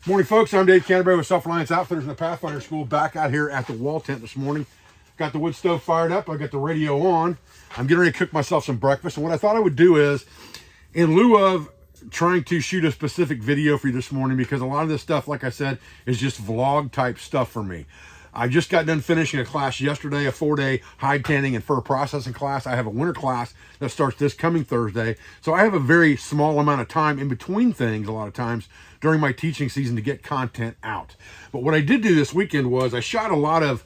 Morning, folks. I'm Dave Canterbury with Self-Reliance Outfitters in the Pathfinder School, back out here at the wall tent this morning. Got the wood stove fired up. I got the radio on. I'm getting ready to cook myself some breakfast. And what I thought I would do is, in lieu of trying to shoot a specific video for you this morning, because a lot of this stuff, like I said, is just vlog type stuff for me. I just got done finishing a class yesterday, a 4-day hide tanning and fur processing class. I have a winter class that starts this coming Thursday. So I have a very small amount of time in between things a lot of times during my teaching season to get content out. But what I did do this weekend was I shot a lot of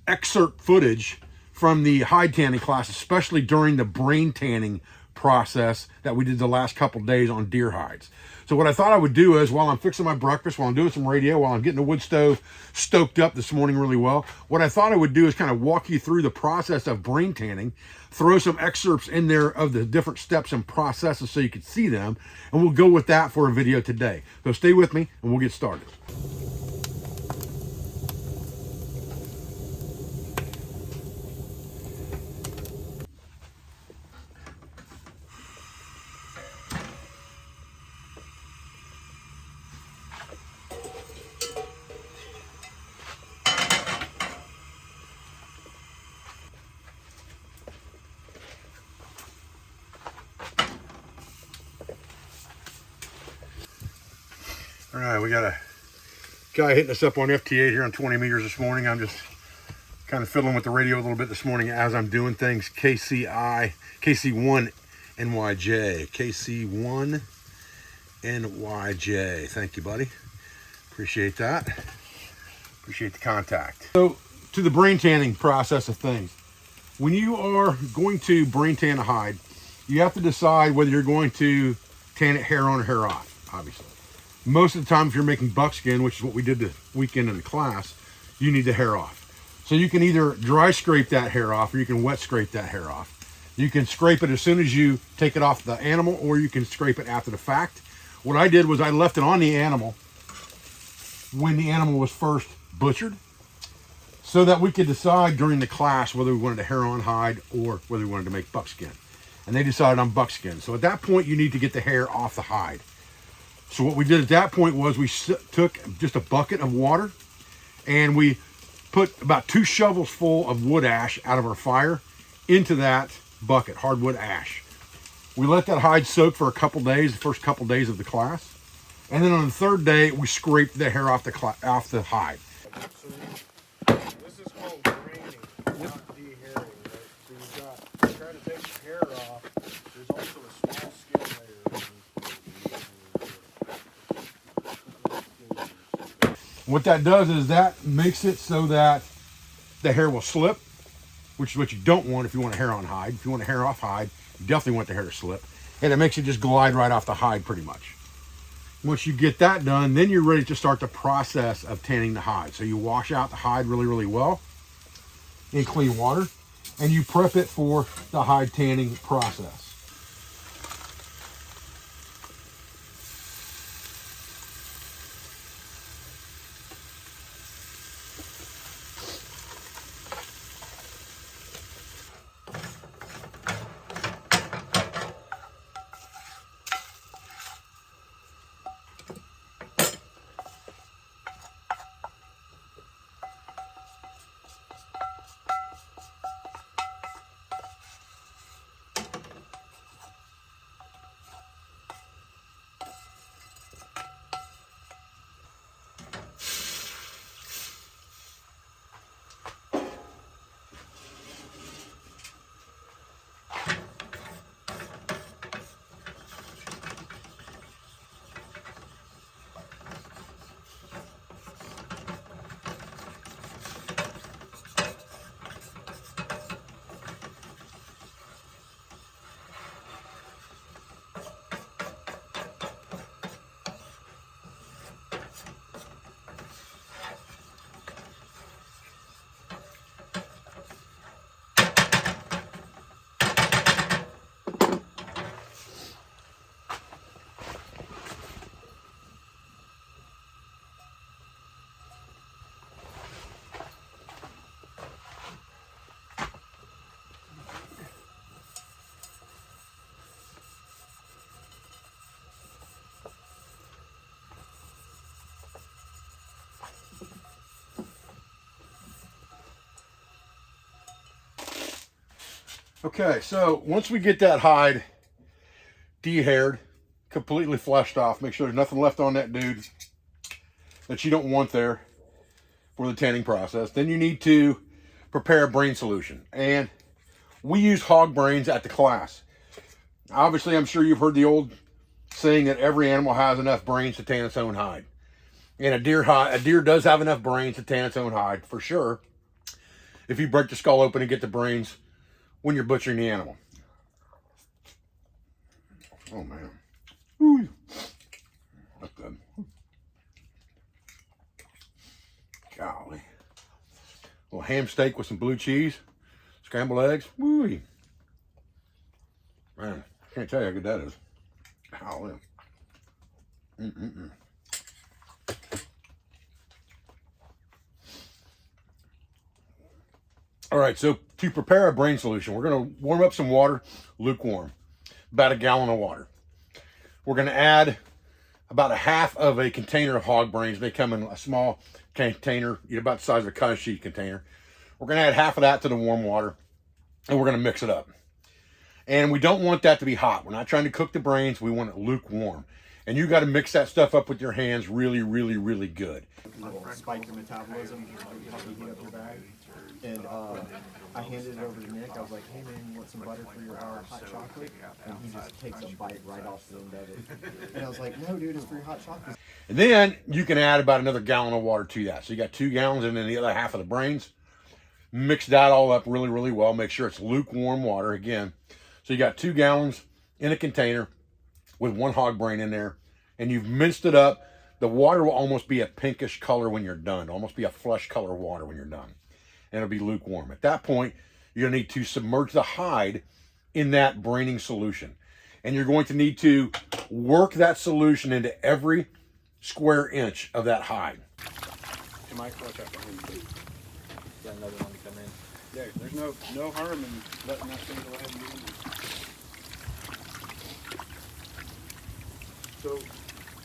excerpt footage from the hide tanning class, especially during the brain tanning process that we did the last couple days on deer hides. So what I thought I would do is, while I'm fixing my breakfast, while I'm doing some radio, while I'm getting the wood stove stoked up this morning really well, what I thought I would do is kind of walk you through the process of brain tanning, throw some excerpts in there of the different steps and processes so you can see them, and we'll go with that for a video today. So stay with me and we'll get started. All right, we got a guy hitting us up on FT8 here on 20 meters this morning. I'm just kind of fiddling with the radio a little bit this morning as I'm doing things. KC1 NYJ. KC1 NYJ. Thank you, buddy. Appreciate that. Appreciate the contact. So, to the brain tanning process of things. When you are going to brain tan a hide, you have to decide whether you're going to tan it hair on or hair off, obviously. Most of the time, if you're making buckskin, which is what we did this weekend in the class, you need the hair off. So you can either dry scrape that hair off, or you can wet scrape that hair off. You can scrape it as soon as you take it off the animal, or you can scrape it after the fact. What I did was I left it on the animal when the animal was first butchered, so that we could decide during the class whether we wanted a hair on hide or whether we wanted to make buckskin. And they decided on buckskin. So at that point, you need to get the hair off the hide. So what we did at that point was we took just a bucket of water and we put about 2 shovels full of wood ash out of our fire into that bucket, hardwood ash. We let that hide soak for a couple days, the first couple days of the class. And then on the 3rd day, we scraped the hair off the hide. So this is called wringing, not dehairing, right? So you've got, try to take the hair off. There's also a small skin layer. What that does is that makes it so that the hair will slip, which is what you don't want if you want a hair on hide. If you want a hair off hide, you definitely want the hair to slip. And it makes it just glide right off the hide pretty much. Once you get that done, then you're ready to start the process of tanning the hide. So you wash out the hide really, really well in clean water, and you prep it for the hide tanning process. Okay, so once we get that hide dehaired, completely fleshed off, make sure there's nothing left on that dude that you don't want there for the tanning process. Then you need to prepare a brain solution. And we use hog brains at the class. Obviously, I'm sure you've heard the old saying that every animal has enough brains to tan its own hide. And a deer does have enough brains to tan its own hide, for sure, if you break the skull open and get the brains when you're butchering the animal. Oh, man. Ooh. That's good. Golly. A little ham steak with some blue cheese, scrambled eggs. Woo. Man, I can't tell you how good that is. Golly. All right, so to prepare a brain solution, we're going to warm up some water, lukewarm, about a gallon of water. We're going to add about a half of a container of hog brains. They come in a small container, about the size of a cut sheet container. We're going to add half of that to the warm water, and we're going to mix it up. And we don't want that to be hot. We're not trying to cook the brains. We want it lukewarm. And you got to mix that stuff up with your hands really, really, really good. It'll spike your metabolism, help you heat up your bag. And I handed it over to Nick. I was like, hey man, you want some butter for your hot chocolate? And he just takes a bite right off the end of it. And I was like, no dude, it's for your hot chocolate. And then you can add about another gallon of water to that. So you got 2 gallons and then the other half of the brains. Mix that all up really, really well. Make sure it's lukewarm water again. So you got 2 gallons in a container with 1 hog brain in there. And you've minced it up. The water will almost be a pinkish color when you're done. It'll almost be a flesh color water when you're done. And it'll be lukewarm. At that point, you're going to need to submerge the hide in that braining solution. And you're going to need to work that solution into every square inch of that hide. You might watch out behind you. Got another one to come in. Yeah, there's no harm in letting that thing go ahead and do it. So,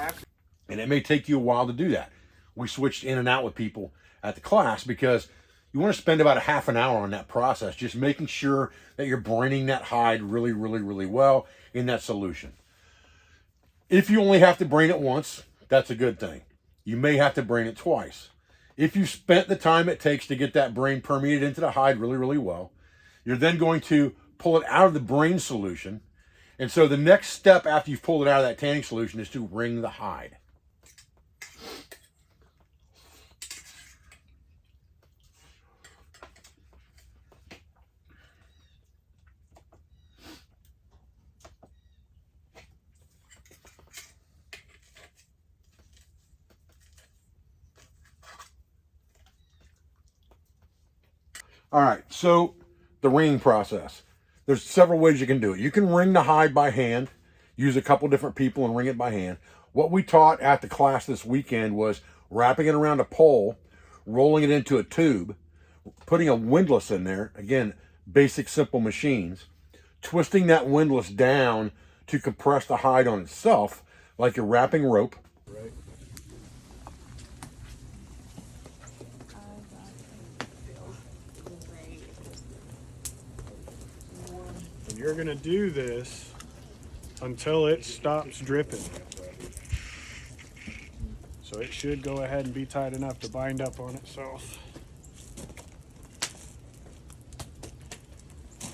after. And it may take you a while to do that. We switched in and out with people at the class because you want to spend about a half an hour on that process, just making sure that you're braining that hide really, really, really well in that solution. If you only have to brain it once, that's a good thing. You may have to brain it twice. If you spent the time it takes to get that brain permeated into the hide really, really well, you're then going to pull it out of the brain solution. And so the next step after you've pulled it out of that tanning solution is to wring the hide. All right, so the wringing process. There's several ways you can do it. You can wring the hide by hand, use a couple different people and wring it by hand. What we taught at the class this weekend was wrapping it around a pole, rolling it into a tube, putting a windlass in there, again, basic simple machines, twisting that windlass down to compress the hide on itself like you're wrapping rope. Right. And you're gonna do this until it stops dripping. So it should go ahead and be tight enough to bind up on itself.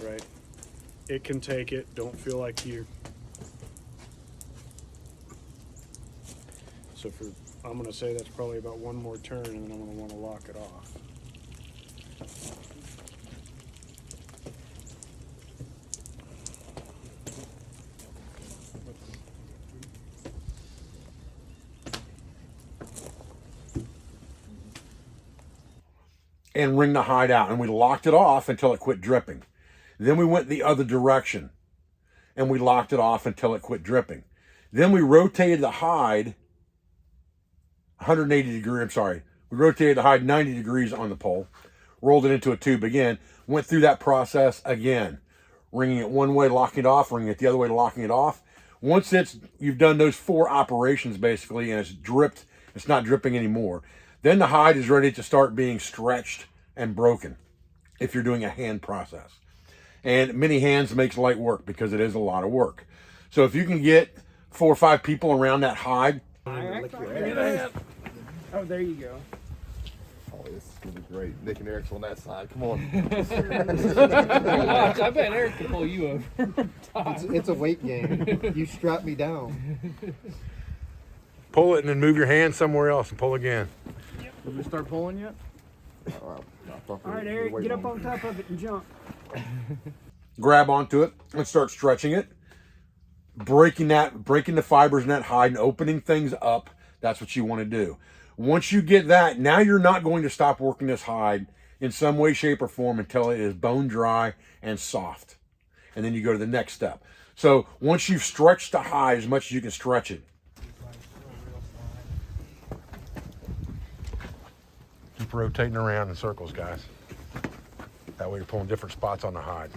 Right. It can take it. Don't feel like you. So I'm gonna say that's probably about one more turn, and then I'm gonna want to lock it off. And wring the hide out. And we locked it off until it quit dripping. Then we went the other direction and we locked it off until it quit dripping. Then we rotated the hide 180 degrees, I'm sorry. We rotated the hide 90 degrees on the pole, rolled it into a tube again, went through that process again, wringing it one way, locking it off, wringing it the other way, locking it off. Once you've done those 4 operations basically and it's dripped, it's not dripping anymore, then the hide is ready to start being stretched and broken if you're doing a hand process. And many hands makes light work because it is a lot of work. So if you can get 4 or 5 people around that hide. Oh, there you go. Oh, this is gonna be great. Nick and Eric's on that side. Come on. Watch, I bet Eric can pull you over. It's a weight game. You strap me down. Pull it and then move your hand somewhere else and pull again. Did we start pulling yet? All right, Eric, get up on top of it and jump. Grab onto it and start stretching it. Breaking the fibers in that hide and opening things up. That's what you want to do. Once you get that, now you're not going to stop working this hide in some way, shape, or form until it is bone dry and soft. And then you go to the next step. So once you've stretched the hide as much as you can stretch it, keep rotating around in circles, guys. That way you're pulling different spots on the hide.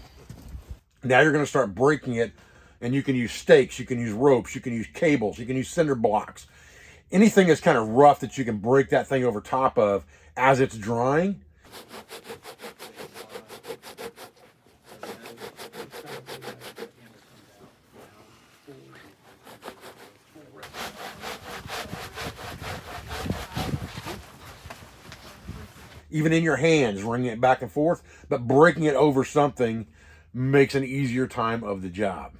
Now you're going to start breaking it, and you can use stakes, you can use ropes, you can use cables, you can use cinder blocks. Anything that's kind of rough that you can break that thing over top of as it's drying. Even in your hands, wringing it back and forth, but breaking it over something makes an easier time of the job.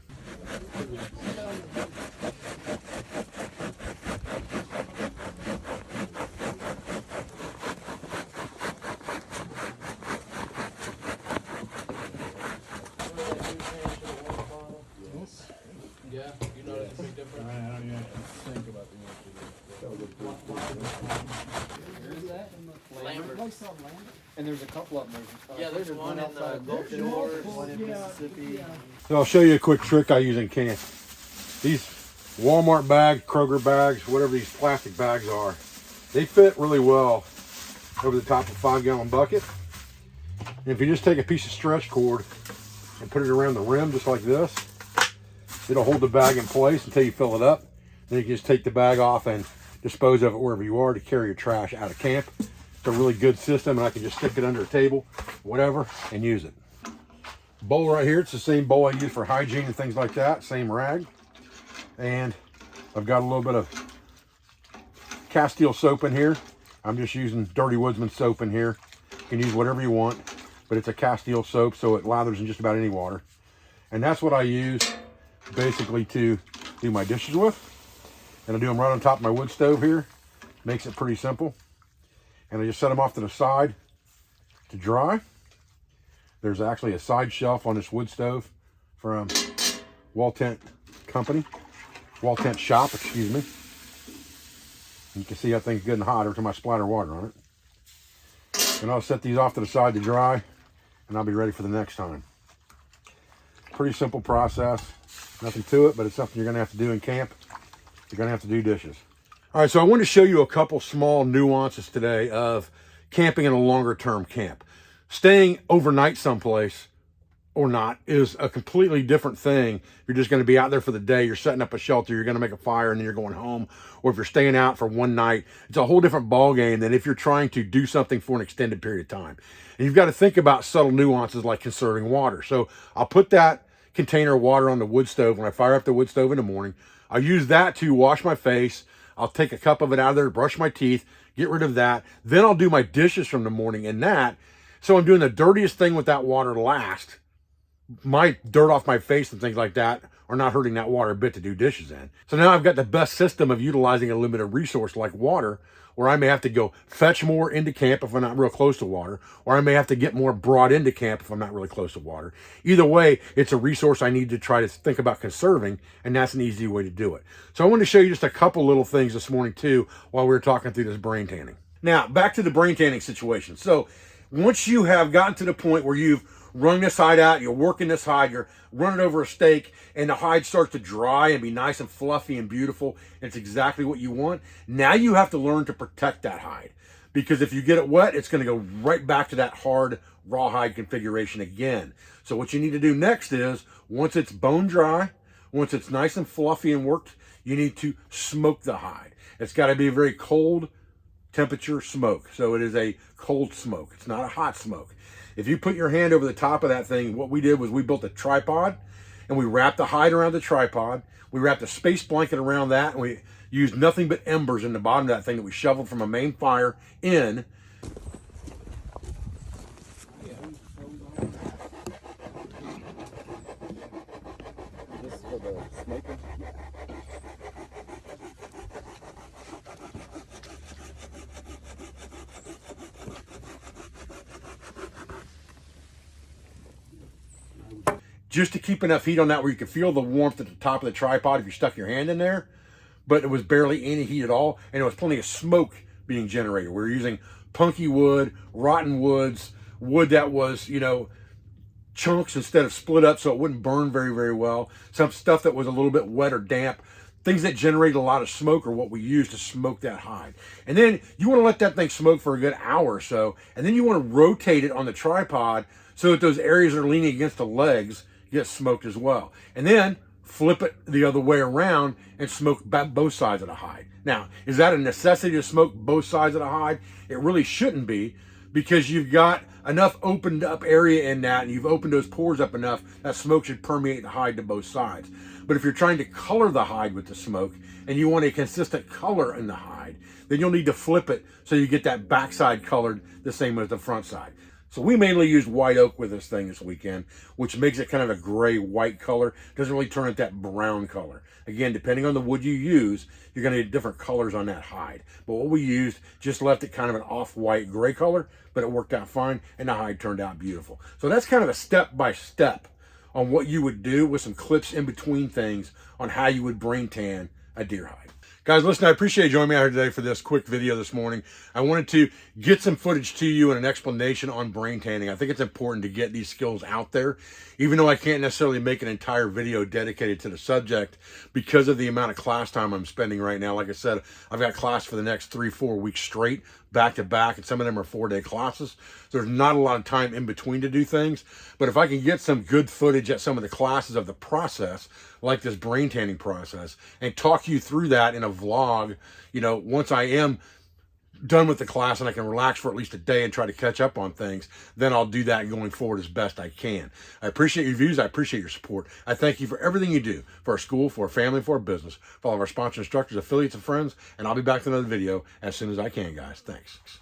Yeah, you notice a big difference? I don't even think about Lambert's. And there's a couple of them. Yeah, there's one in the Gulf Shores, Shores. one in Mississippi. So I'll show you a quick trick I use in camp. These Walmart bags, Kroger bags, whatever these plastic bags are, they fit really well over the top of a 5-gallon bucket. And if you just take a piece of stretch cord and put it around the rim just like this, it'll hold the bag in place until you fill it up. Then you can just take the bag off and dispose of it wherever you are to carry your trash out of camp. It's a really good system, and I can just stick it under a table, whatever, and use it. Bowl right here, it's the same bowl I use for hygiene and things like that, same rag. And I've got a little bit of Castile soap in here. I'm just using Dirty Woodsman soap in here. You can use whatever you want, but it's a Castile soap, so it lathers in just about any water. And that's what I use basically to do my dishes with. And I do them right on top of my wood stove here. Makes it pretty simple. And I just set them off to the side to dry. There's actually a side shelf on this wood stove from Wall Tent Company. Wall Tent Shop, excuse me. And you can see that thing's good and hot every time I splatter water on it. And I'll set these off to the side to dry, and I'll be ready for the next time. Pretty simple process. Nothing to it, but it's something you're going to have to do in camp. You're going to have to do dishes. All right, so I want to show you a couple small nuances today of camping in a longer term camp. Staying overnight someplace or not is a completely different thing. You're just going to be out there for the day. You're setting up a shelter. You're going to make a fire and then you're going home. Or if you're staying out for one night, it's a whole different ball game than if you're trying to do something for an extended period of time. And you've got to think about subtle nuances like conserving water. So I'll put that container of water on the wood stove when I fire up the wood stove in the morning. I'll use that to wash my face. I'll take a cup of it out of there, brush my teeth, get rid of that. Then I'll do my dishes from the morning in that. So I'm doing the dirtiest thing with that water last. My dirt off my face and things like that are not hurting that water a bit to do dishes in. So now I've got the best system of utilizing a limited resource like water, where I may have to go fetch more into camp if I'm not real close to water, or I may have to get more brought into camp if I'm not really close to water. Either way, it's a resource I need to try to think about conserving, and that's an easy way to do it. So I want to show you just a couple little things this morning too while we were talking through this brain tanning. Now, back to the brain tanning situation. So once you have gotten to the point where you've wrung this hide out, you're working this hide, you're running over a stake, and the hide starts to dry and be nice and fluffy and beautiful, and it's exactly what you want. Now you have to learn to protect that hide, because if you get it wet, it's going to go right back to that hard rawhide configuration again. So what you need to do next is, once it's bone dry, once it's nice and fluffy and worked, you need to smoke the hide. It's got to be a very cold temperature smoke. So it is a cold smoke. It's not a hot smoke. If you put your hand over the top of that thing, what we did was we built a tripod and we wrapped the hide around the tripod. We wrapped a space blanket around that, and we used nothing but embers in the bottom of that thing that we shoveled from a main fire in. This is for the smoker. Just to keep enough heat on that where you could feel the warmth at the top of the tripod if you stuck your hand in there, but it was barely any heat at all, and there was plenty of smoke being generated. We were using punky wood, rotten woods, wood that was, you know, chunks instead of split up so it wouldn't burn very, very well. Some stuff that was a little bit wet or damp. Things that generated a lot of smoke are what we use to smoke that hide. And then you want to let that thing smoke for a good hour or so, and then you want to rotate it on the tripod so that those areas that are leaning against the legs get smoked as well. And then flip it the other way around and smoke both sides of the hide. Now, is that a necessity to smoke both sides of the hide? It really shouldn't be, because you've got enough opened up area in that, and you've opened those pores up enough that smoke should permeate the hide to both sides. But if you're trying to color the hide with the smoke and you want a consistent color in the hide, then you'll need to flip it so you get that backside colored the same as the front side. So we mainly used white oak with this thing this weekend, which makes it kind of a gray white color. Doesn't really turn it that brown color. Again, depending on the wood you use, you're going to get different colors on that hide. But what we used just left it kind of an off-white gray color, but it worked out fine, and the hide turned out beautiful. So that's kind of a step-by-step on what you would do with some clips in between things on how you would brain tan a deer hide. Guys, listen, I appreciate you joining me out here today for this quick video this morning. I wanted to get some footage to you and an explanation on brain tanning. I think it's important to get these skills out there, even though I can't necessarily make an entire video dedicated to the subject because of the amount of class time I'm spending right now. Like I said, I've got class for the next 3-4 weeks straight, back to back, and some of them are 4-day classes. So there's not a lot of time in between to do things. But if I can get some good footage at some of the classes of the process, like this brain tanning process, and talk you through that in a vlog, you know, once I am done with the class and I can relax for at least a day and try to catch up on things, then I'll do that going forward as best I can. I appreciate your views. I appreciate your support. I thank you for everything you do for our school, for our family, for our business, for all of our sponsors, instructors, affiliates, and friends. And I'll be back with another video as soon as I can, guys. Thanks.